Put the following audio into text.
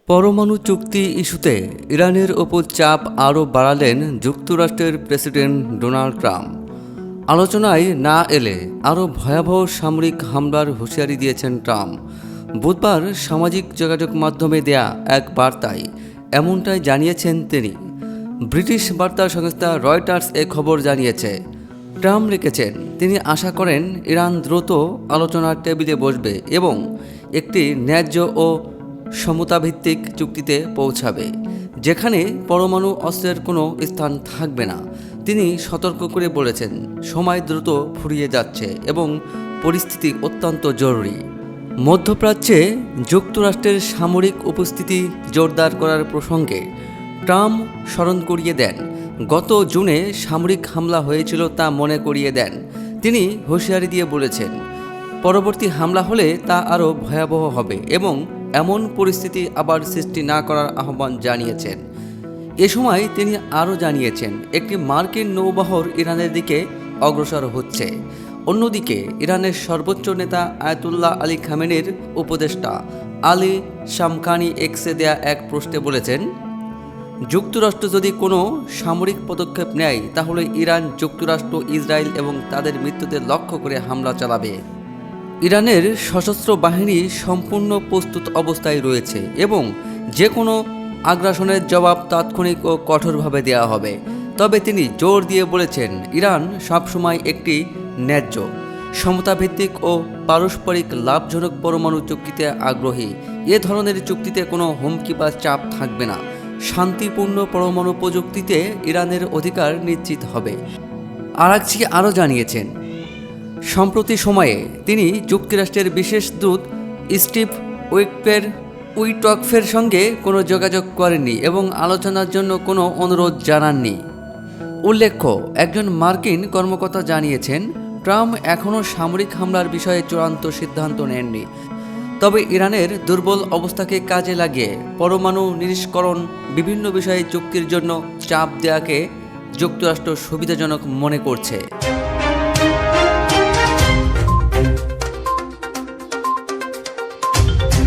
পরমাণু চুক্তি ইস্যুতে ইরানের ওপর চাপ আরও বাড়ালেন যুক্তরাষ্ট্রের প্রেসিডেন্ট ডোনাল্ড ট্রাম্প। আলোচনায় না এলে আরও ভয়াবহ সামরিক হামলার হুঁশিয়ারি দিয়েছেন ট্রাম্প। বুধবার সামাজিক যোগাযোগ মাধ্যমে দেয়া এক বার্তায় এমনটাই জানিয়েছেন তিনি। ব্রিটিশ বার্তা সংস্থা রয়টার্স এ খবর জানিয়েছে। ট্রাম্প লিখেছেন, তিনি আশা করেন ইরান দ্রুত আলোচনার টেবিলে বসবে এবং একটি ন্যায্য ও সমতাভিত্তিক চুক্তিতে পৌঁছাবে, যেখানে পরমাণু অস্ত্রের কোনো স্থান থাকবে না। তিনি সতর্ক করে বলেছেন, সময় দ্রুত ফুরিয়ে যাচ্ছে এবং পরিস্থিতি অত্যন্ত জরুরি। মধ্যপ্রাচ্যে যুক্তরাষ্ট্রের সামরিক উপস্থিতি জোরদার করার প্রসঙ্গে ট্রাম্প স্মরণ করিয়ে দেন গত জুনে সামরিক হামলা হয়েছিল তা মনে করিয়ে দেন। তিনি হুঁশিয়ারি দিয়ে বলেছেন, পরবর্তী হামলা হলে তা আরও ভয়াবহ হবে এবং এমন পরিস্থিতি আবার সৃষ্টি না করার আহ্বান জানিয়েছেন। এ সময় তিনি আরও জানিয়েছেন, একটি মার্কিন নৌবহর ইরানের দিকে অগ্রসর হচ্ছে। অন্যদিকে ইরানের সর্বোচ্চ নেতা আয়াতুল্লাহ আলী খামেনির উপদেষ্টা আলী শামখানি এক্সে দেয়া এক প্রশ্নে বলেছেন, যুক্তরাষ্ট্র যদি কোনো সামরিক পদক্ষেপ নেয় তাহলে ইরান, যুক্তরাষ্ট্র, ইসরায়েল এবং তাদের মৃত্যুদের লক্ষ্য করে হামলা চালাবে। ইরানের সশস্ত্র বাহিনী সম্পূর্ণ প্রস্তুত অবস্থায় রয়েছে এবং যে কোনো আগ্রাসনের জবাব তাৎক্ষণিক ও কঠোরভাবে দেওয়া হবে। তবে তিনি জোর দিয়ে বলেছেন, ইরান সবসময় একটি ন্যায্য, সমতাভিত্তিক ও পারস্পরিক লাভজনক পরমাণু চুক্তিতে আগ্রহী। এ ধরনের চুক্তিতে কোনো হুমকি বা চাপ থাকবে না। শান্তিপূর্ণ পরমাণু প্রযুক্তিতে ইরানের অধিকার নিশ্চিত হবে। আরাকচি আরও জানিয়েছেন, সম্প্রতি সময়ে তিনি যুক্তরাষ্ট্রের বিশেষ দূত স্টিভ উইটকফের সঙ্গে কোনো যোগাযোগ করেননি এবং আলোচনার জন্য কোনো অনুরোধ জানাননি। উল্লেখ্য, একজন মার্কিন কর্মকর্তা জানিয়েছেন, ট্রাম্প এখনও সামরিক হামলার বিষয়ে চূড়ান্ত সিদ্ধান্ত নেননি। তবে ইরানের দুর্বল অবস্থাকে কাজে লাগিয়ে পরমাণু নিষ্করণ বিভিন্ন বিষয়ে চুক্তির জন্য চাপ দেওয়াকে যুক্তরাষ্ট্র সুবিধাজনক মনে করছে।